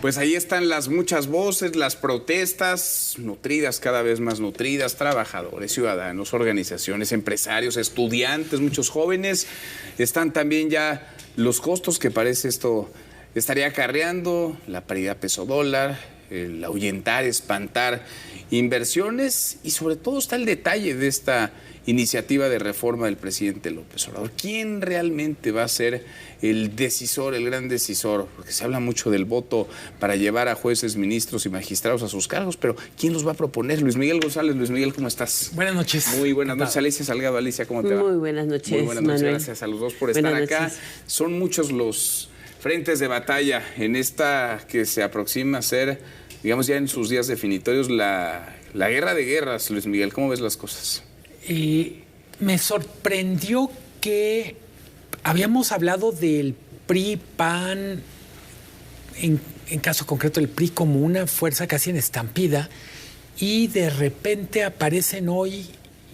Pues ahí están las muchas voces, las protestas nutridas, cada vez más nutridas, trabajadores, ciudadanos, organizaciones, empresarios, estudiantes, muchos jóvenes. Están también ya los costos que parece esto estaría acarreando, la paridad peso-dólar, el ahuyentar, espantar inversiones y sobre todo está el detalle de esta iniciativa de reforma del presidente López Obrador. ¿Quién realmente va a ser el decisor, el gran decisor? Porque se habla mucho del voto para llevar a jueces, ministros y magistrados a sus cargos, pero ¿quién los va a proponer? Luis Miguel González. Luis Miguel, ¿cómo estás? Buenas noches. Muy buenas noches. Alicia Salgado. Alicia, ¿cómo te va? Muy buenas noches, Muy buenas noches. Manuel. Gracias a los dos por estar acá. Son muchos los frentes de batalla en esta que se aproxima a ser, digamos, ya en sus días definitorios, la guerra de guerras. Luis Miguel, ¿cómo ves las cosas? Me sorprendió que habíamos hablado del PRI, PAN, en caso concreto el PRI como una fuerza casi en estampida, y de repente aparecen hoy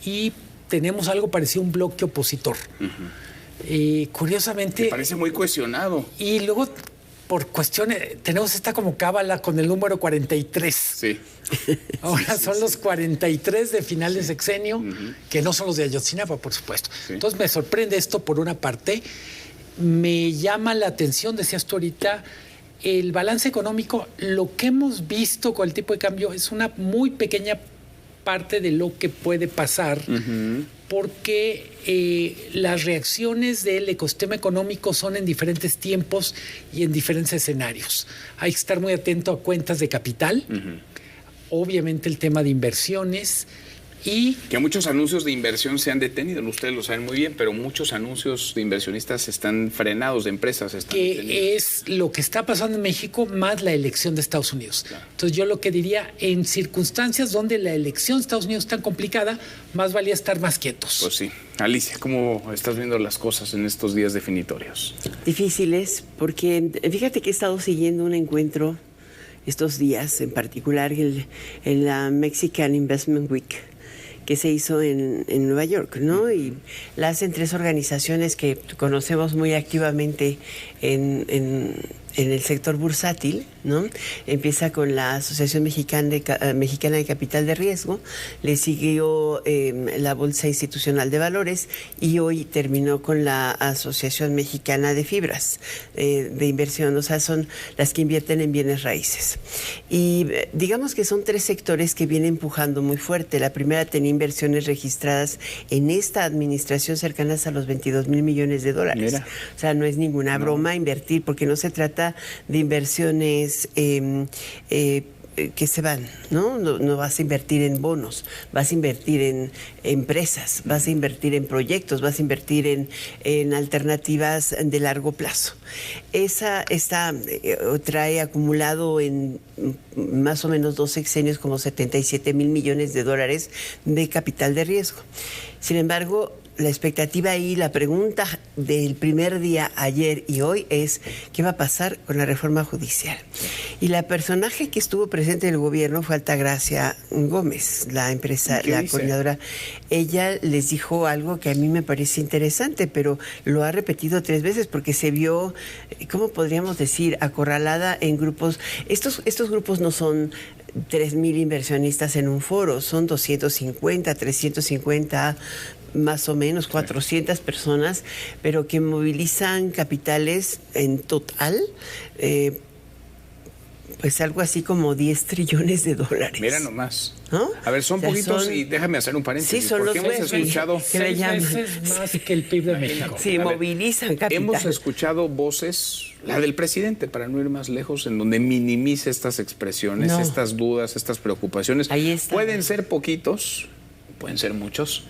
y tenemos algo parecido a un bloque opositor. Curiosamente... Me parece muy cuestionado. Y luego, por cuestiones, tenemos esta como cábala con el número 43. Sí. Ahora son los 43 de final de sexenio, que no son los de Ayotzinapa, por supuesto. Sí. Entonces me sorprende esto por una parte. Me llama la atención, decías tú ahorita, el balance económico. Lo que hemos visto con el tipo de cambio es una muy pequeña parte de lo que puede pasar, porque las reacciones del ecosistema económico son en diferentes tiempos y en diferentes escenarios. Hay que estar muy atento a cuentas de capital, obviamente el tema de inversiones y... Que muchos anuncios de inversión se han detenido, ustedes lo saben muy bien, pero muchos anuncios de inversionistas están frenados, de empresas están detenidos. Que es lo que está pasando en México más la elección de Estados Unidos. Claro. Entonces yo lo que diría, en circunstancias donde la elección de Estados Unidos es tan complicada, más valía estar más quietos. Pues sí. Alicia, ¿cómo estás viendo las cosas en estos días definitorios? Difíciles, porque fíjate que he estado siguiendo un encuentro estos días, en particular en la Mexican Investment Week, que se hizo en Nueva York, ¿no? Y la hacen tres organizaciones que conocemos muy activamente en el sector bursátil, ¿no? Empieza con la Asociación Mexicana de Capital de Riesgo, le siguió la Bolsa Institucional de Valores y hoy terminó con la Asociación Mexicana de Fibras de Inversión, o sea, son las que invierten en bienes raíces. Y digamos que son tres sectores que vienen empujando muy fuerte. La primera tenía inversiones registradas en esta administración cercanas a los 22,000 millones de dólares. Mira. O sea, no es ninguna broma invertir, porque no se trata de inversiones que se van, ¿no? No vas a invertir en bonos, vas a invertir en empresas, vas a invertir en proyectos, vas a invertir en alternativas de largo plazo. Esta trae acumulado en más o menos 2 sexenios como 77,000 millones de dólares de capital de riesgo. Sin embargo, la expectativa y la pregunta del primer día, ayer y hoy, es ¿qué va a pasar con la reforma judicial? Y la personaje que estuvo presente en el gobierno fue Altagracia Gómez, la coordinadora. Ella les dijo algo que a mí me parece interesante, pero lo ha repetido 3 veces porque se vio, ¿cómo podríamos decir?, acorralada en grupos. Estos grupos no son 3,000 inversionistas en un foro, son 250, 350, más o menos 400 personas, pero que movilizan capitales en total, pues algo así como 10 trillones de dólares. Mira nomás. ¿No? A ver, son poquitos y déjame hacer un paréntesis. Sí, son los hemos escuchado 6 veces más que el PIB de México. Sí, movilizan capital. Hemos escuchado voces, la del presidente, para no ir más lejos, en donde minimiza estas expresiones, estas dudas, estas preocupaciones. Ahí está. Pueden ser poquitos, pueden ser muchos,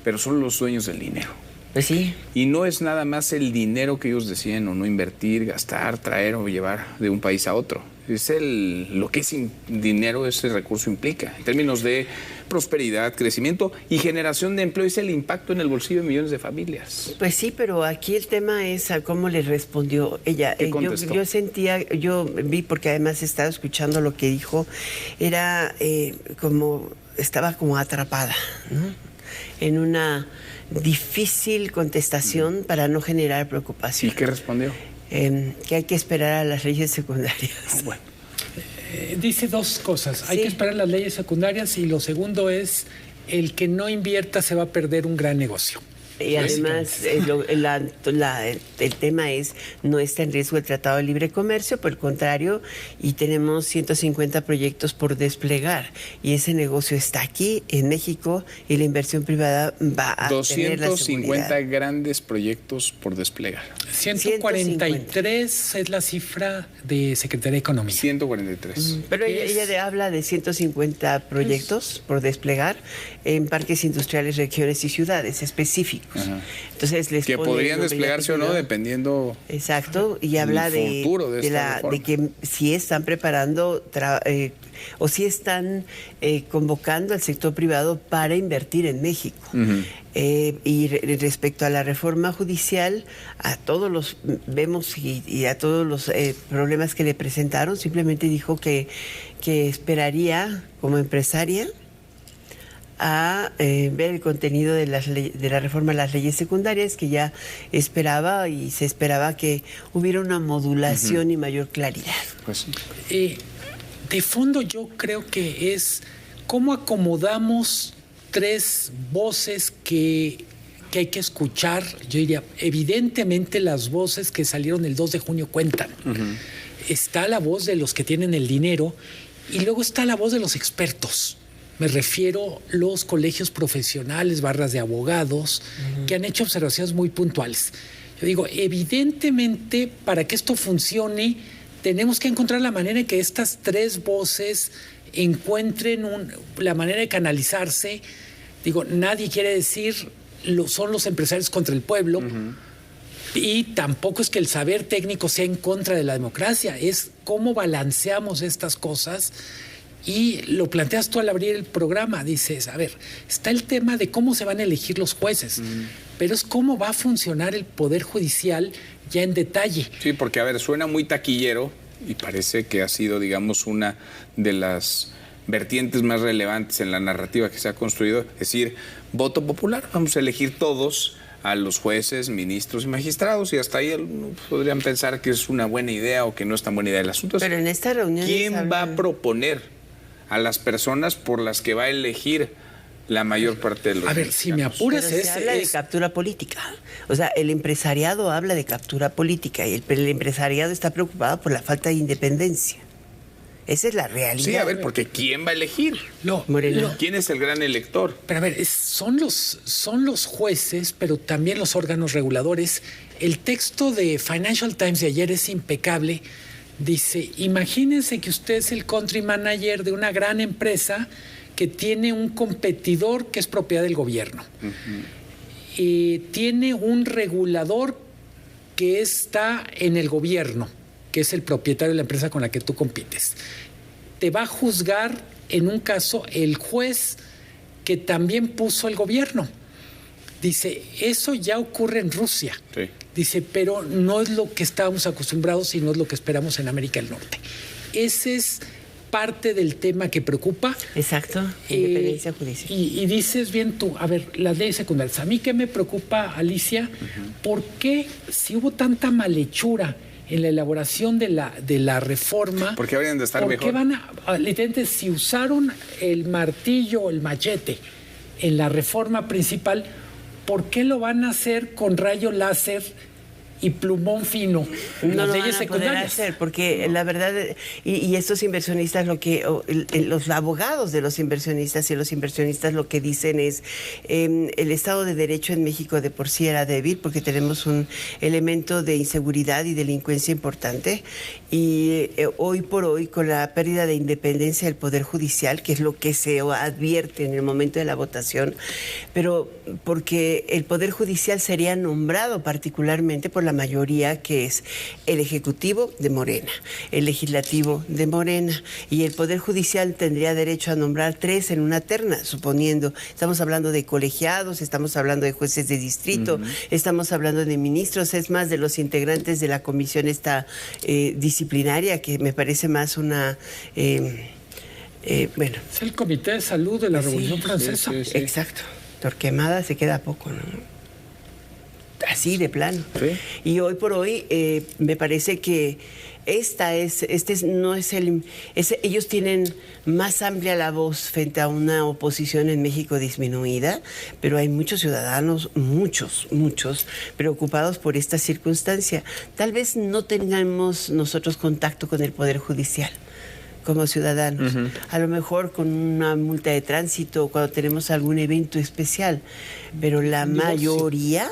pero son los dueños del dinero. Pues sí. Y no es nada más el dinero que ellos deciden o no invertir, gastar, traer o llevar de un país a otro. Es lo que ese dinero, ese recurso implica, en términos de prosperidad, crecimiento y generación de empleo, es el impacto en el bolsillo de millones de familias. Pues sí, pero aquí el tema es a cómo le respondió ella. Yo vi, porque además estaba escuchando lo que dijo, era estaba como atrapada, ¿no? En una difícil contestación para no generar preocupación. ¿Y qué respondió? Que hay que esperar a las leyes secundarias. Bueno, Dice dos cosas. Hay que esperar las leyes secundarias y lo segundo es el que no invierta se va a perder un gran negocio. Y además el tema es, no está en riesgo el Tratado de Libre Comercio, por el contrario, y tenemos 150 proyectos por desplegar. Y ese negocio está aquí, en México, y la inversión privada va a tener la 250 grandes proyectos por desplegar. 143 es la cifra de Secretaría de Economía. 143. Pero ella habla de 150 proyectos por desplegar en parques industriales, regiones y ciudades específicos. Ajá. Entonces les que podrían desplegarse o no dependiendo. Exacto, y habla de que si están preparando o si están convocando al sector privado para invertir en México. Uh-huh. Y respecto a la reforma judicial, a todos los vemos y a todos los problemas que le presentaron, simplemente dijo que esperaría como empresaria a ver el contenido de la reforma a las leyes secundarias, que ya esperaba y se esperaba que hubiera una modulación y mayor claridad. Pues, de fondo yo creo que es cómo acomodamos tres voces que hay que escuchar. Yo diría, evidentemente las voces que salieron el 2 de junio cuentan. Uh-huh. Está la voz de los que tienen el dinero y luego está la voz de los expertos. Me refiero a los colegios profesionales, barras de abogados, uh-huh, que han hecho observaciones muy puntuales. Yo digo, evidentemente, para que esto funcione, tenemos que encontrar la manera en que estas tres voces encuentren la manera de canalizarse. Digo, nadie quiere decir son los empresarios contra el pueblo, uh-huh, y tampoco es que el saber técnico sea en contra de la democracia, es cómo balanceamos estas cosas. Y lo planteas tú al abrir el programa, dices, a ver, está el tema de cómo se van a elegir los jueces, pero es cómo va a funcionar el Poder Judicial ya en detalle. Sí, porque, a ver, suena muy taquillero y parece que ha sido, digamos, una de las vertientes más relevantes en la narrativa que se ha construido, es decir, voto popular, vamos a elegir todos a los jueces, ministros y magistrados, y hasta ahí podrían pensar que es una buena idea o que no es tan buena idea el asunto. Pero en esta reunión... ¿Quién va a proponer a las personas por las que va a elegir la mayor parte de los mexicanos? Si me apuras, se habla de captura política. O sea, el empresariado habla de captura política y el empresariado está preocupado por la falta de independencia. Esa es la realidad. Sí, a ver, porque ¿quién va a elegir? ¿Quién es el gran elector? Pero a ver, son los jueces, pero también los órganos reguladores. El texto de Financial Times de ayer es impecable. Dice, imagínense que usted es el country manager de una gran empresa que tiene un competidor que es propiedad del gobierno. Uh-huh. Tiene un regulador que está en el gobierno, que es el propietario de la empresa con la que tú compites. Te va a juzgar, en un caso, el juez que también puso el gobierno. Dice, eso ya ocurre en Rusia. Sí. Dice, pero no es lo que estábamos acostumbrados y no es lo que esperamos en América del Norte. Ese es parte del tema que preocupa. Exacto, independencia judicial. Y dices bien tú, a ver, las leyes secundarias. A mí qué me preocupa, Alicia, uh-huh, ¿por qué si hubo tanta malhechura en la elaboración de la reforma? ¿Por qué habrían de estar mejor? ¿Por qué literalmente, si usaron el martillo o el machete en la reforma principal, ¿por qué lo van a hacer con rayo láser y plumón fino? No lo van a poder hacer, porque la verdad, y estos inversionistas, los abogados de los inversionistas y los inversionistas lo que dicen es, el Estado de Derecho en México de por sí era débil, porque tenemos un elemento de inseguridad y delincuencia importante, y hoy por hoy, con la pérdida de independencia del Poder Judicial, que es lo que se advierte en el momento de la votación, pero porque el Poder Judicial sería nombrado particularmente por la mayoría, que es el Ejecutivo de Morena, el Legislativo de Morena, y el Poder Judicial tendría derecho a nombrar 3 en una terna, suponiendo, estamos hablando de colegiados, estamos hablando de jueces de distrito, uh-huh, estamos hablando de ministros, es más, de los integrantes de la comisión disciplinaria, que me parece más una... bueno. Es el Comité de Salud de la Revolución Francesa. Sí. Exacto. Torquemada se queda poco, ¿no? así de plano. Sí. Y hoy por hoy me parece que ellos tienen más amplia la voz frente a una oposición en México disminuida, pero hay muchos ciudadanos, muchos, preocupados por esta circunstancia. Tal vez no tengamos nosotros contacto con el Poder Judicial como ciudadanos, a lo mejor con una multa de tránsito cuando tenemos algún evento especial, pero la mayoría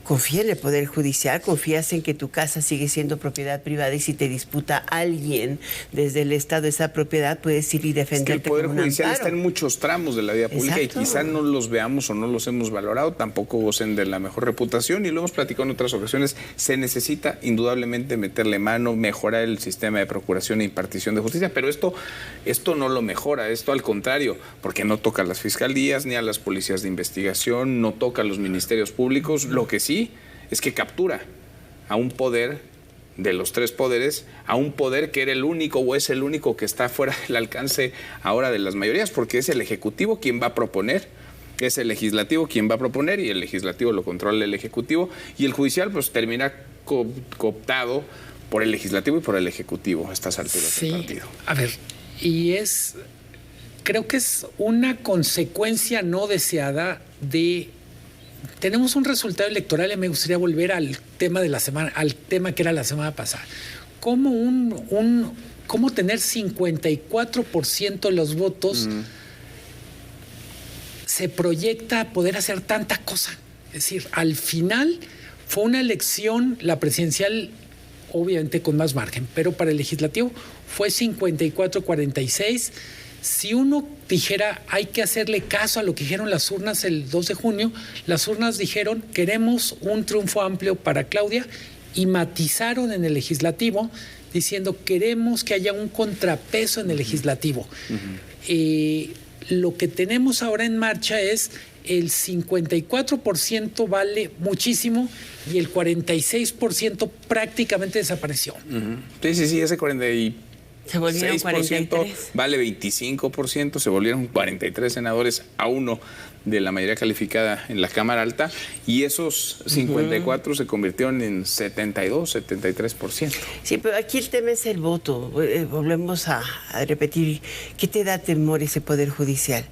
confía en el Poder Judicial, confías en que tu casa sigue siendo propiedad privada y si te disputa alguien desde el Estado esa propiedad, puedes ir y defenderte. Es que el Poder Judicial está en muchos tramos de la vida pública. Exacto. Y quizá no los veamos o no los hemos valorado, tampoco gocen de la mejor reputación y lo hemos platicado en otras ocasiones. Se necesita indudablemente meterle mano, mejorar el sistema de procuración e impartición de justicia, pero esto no lo mejora, esto al contrario, porque no toca a las fiscalías ni a las policías de investigación, no toca a los ministerios públicos, lo que sí es que captura a un poder de los tres poderes, a un poder que era el único o es el único que está fuera del alcance ahora de las mayorías, porque es el Ejecutivo quien va a proponer, es el Legislativo quien va a proponer y el Legislativo lo controla el Ejecutivo y el Judicial pues termina cooptado por el Legislativo y por el Ejecutivo a estas alturas del partido. A ver, y creo que es una consecuencia no deseada de... Tenemos un resultado electoral y me gustaría volver al tema de la semana, al tema que era la semana pasada. ¿Cómo cómo tener 54% de los votos se proyecta a poder hacer tanta cosa? Es decir, al final fue una elección, la presidencial obviamente con más margen, pero para el legislativo fue 54-46. Si uno dijera, hay que hacerle caso a lo que dijeron las urnas el 2 de junio, las urnas dijeron, queremos un triunfo amplio para Claudia, y matizaron en el legislativo, diciendo, queremos que haya un contrapeso en el legislativo. Lo que tenemos ahora en marcha es el 54% vale muchísimo y el 46% prácticamente desapareció. Sí, ese 46%. Se volvieron 43. Vale 25%, se volvieron 43 senadores a uno de la mayoría calificada en la Cámara Alta y esos 54 se convirtieron en 73%. Sí, pero aquí el tema es el voto. Volvemos a repetir, ¿qué te da temor ese Poder Judicial?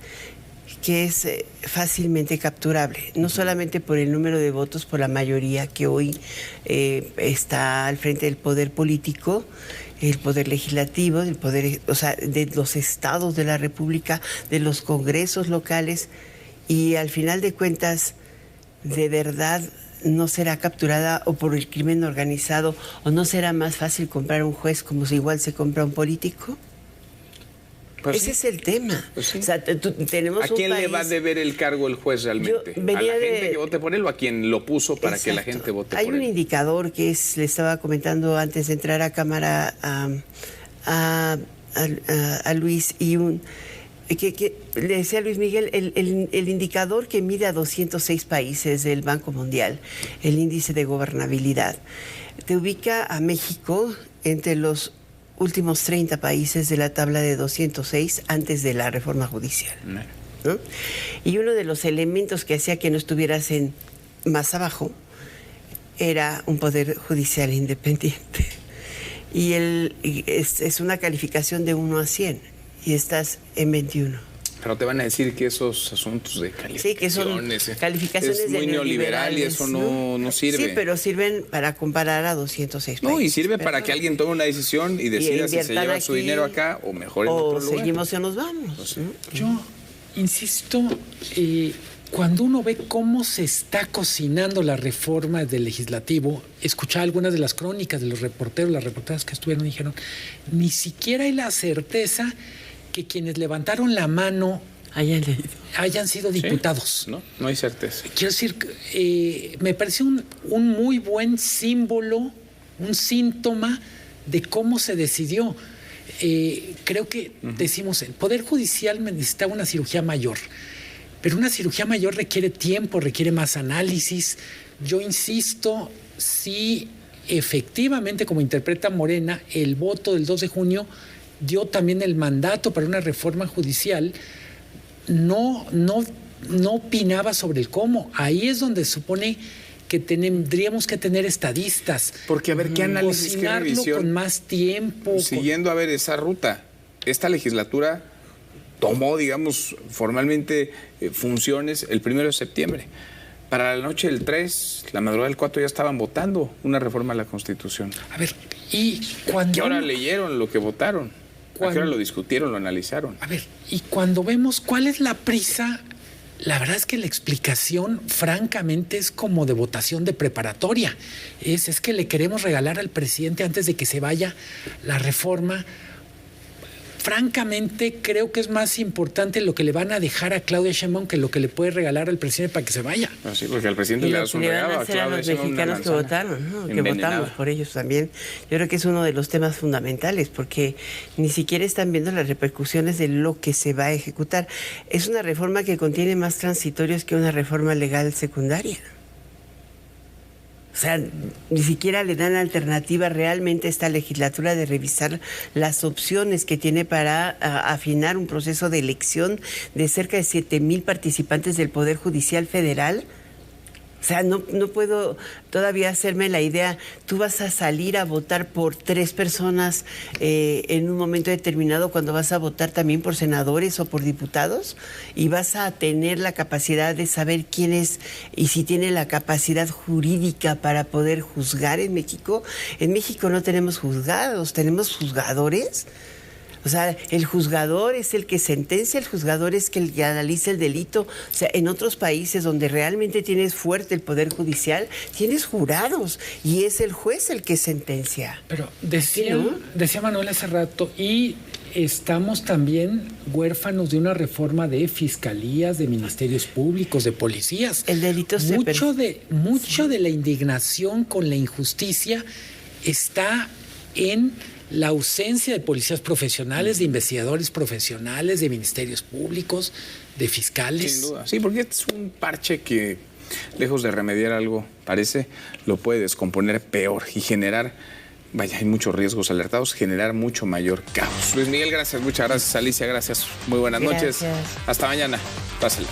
Que es fácilmente capturable, no solamente por el número de votos, por la mayoría que hoy está al frente del poder político, el poder legislativo, del poder, o sea, de los estados de la República, de los congresos locales, y al final de cuentas, de verdad no será capturada o por el crimen organizado, o no será más fácil comprar un juez como si igual se compra un político. Pues ese es el tema. Pues sí. O sea, tenemos ¿A quién un país... le va a deber el cargo el juez realmente? ¿A la gente que vote por él o a quien lo puso para Exacto. que la gente vote por él? Hay un indicador que le estaba comentando antes de entrar a cámara a Luis, y que le decía a Luis Miguel, el indicador que mide a 206 países del Banco Mundial, el índice de gobernabilidad, te ubica a México entre los últimos 30 países de la tabla de 206 antes de la reforma judicial, ¿no? Y uno de los elementos que hacía que no estuvieras más abajo era un poder judicial independiente. Y es una calificación de 1 a 100 y estás en 21. Pero te van a decir que esos asuntos de calificaciones, sí, que son calificaciones es muy neoliberal y eso no sirve. Sí, pero sirven para comparar a 206 países. No, y sirve para que alguien tome una decisión y decida si se lleva su dinero acá o mejor en otro lugar. O seguimos o nos vamos. No sé. Yo insisto, cuando uno ve cómo se está cocinando la reforma del legislativo, escuchaba algunas de las crónicas de los reporteros, las reporteras que estuvieron y dijeron, ni siquiera hay la certeza que quienes levantaron la mano hayan sido diputados. Sí, no hay certeza. Quiero decir, me parece un muy buen símbolo, un síntoma de cómo se decidió. Creo que decimos, el Poder Judicial necesitaba una cirugía mayor, pero una cirugía mayor requiere tiempo, requiere más análisis. Yo insisto, si efectivamente, como interpreta Morena, el voto del 2 de junio dio también el mandato para una reforma judicial, no opinaba sobre el cómo. Ahí es donde supone que tendríamos que tener estadistas. Porque a ver, ¿qué análisis, qué revisión? Con más tiempo. Siguiendo a ver esa ruta. Esta legislatura tomó, digamos, formalmente funciones el 1 de septiembre. Para la noche del 3, la madrugada del 4 ya estaban votando una reforma a la Constitución. A ver, y cuando... ¿A qué hora leyeron lo que votaron? ¿A qué hora lo discutieron, lo analizaron? A ver, y cuando vemos cuál es la prisa, la verdad es que la explicación, francamente, es como de votación de preparatoria. Es que le queremos regalar al presidente antes de que se vaya la reforma. Francamente, creo que es más importante lo que le van a dejar a Claudia Sheinbaum que lo que le puede regalar al presidente para que se vaya. No, sí, porque al presidente le das un regalo a Claudia los mexicanos que votaron, ¿no? Que votamos por ellos también. Yo creo que es uno de los temas fundamentales, porque ni siquiera están viendo las repercusiones de lo que se va a ejecutar. Es una reforma que contiene más transitorios que una reforma legal secundaria. O sea, ni siquiera le dan alternativa realmente a esta legislatura de revisar las opciones que tiene para afinar un proceso de elección de cerca de 7,000 participantes del Poder Judicial Federal. O sea, no puedo todavía hacerme la idea. Tú vas a salir a votar por 3 personas en un momento determinado cuando vas a votar también por senadores o por diputados, y vas a tener la capacidad de saber quién es y si tiene la capacidad jurídica para poder juzgar en México. En México no tenemos juzgados, tenemos juzgadores. O sea, el juzgador es el que sentencia, el juzgador es el que analiza el delito. O sea, en otros países donde realmente tienes fuerte el Poder Judicial, tienes jurados y es el juez el que sentencia. Pero decía Manuel hace rato, y estamos también huérfanos de una reforma de fiscalías, de ministerios públicos, de policías. El delito mucho de la indignación con la injusticia está en la ausencia de policías profesionales, de investigadores profesionales, de ministerios públicos, de fiscales. Sin duda. Sí, porque es un parche que, lejos de remediar algo, parece, lo puede descomponer peor y generar, vaya, hay muchos riesgos alertados, generar mucho mayor caos. Luis Miguel, gracias, muchas gracias. Alicia, gracias. Muy buenas noches. Hasta mañana. Pásale.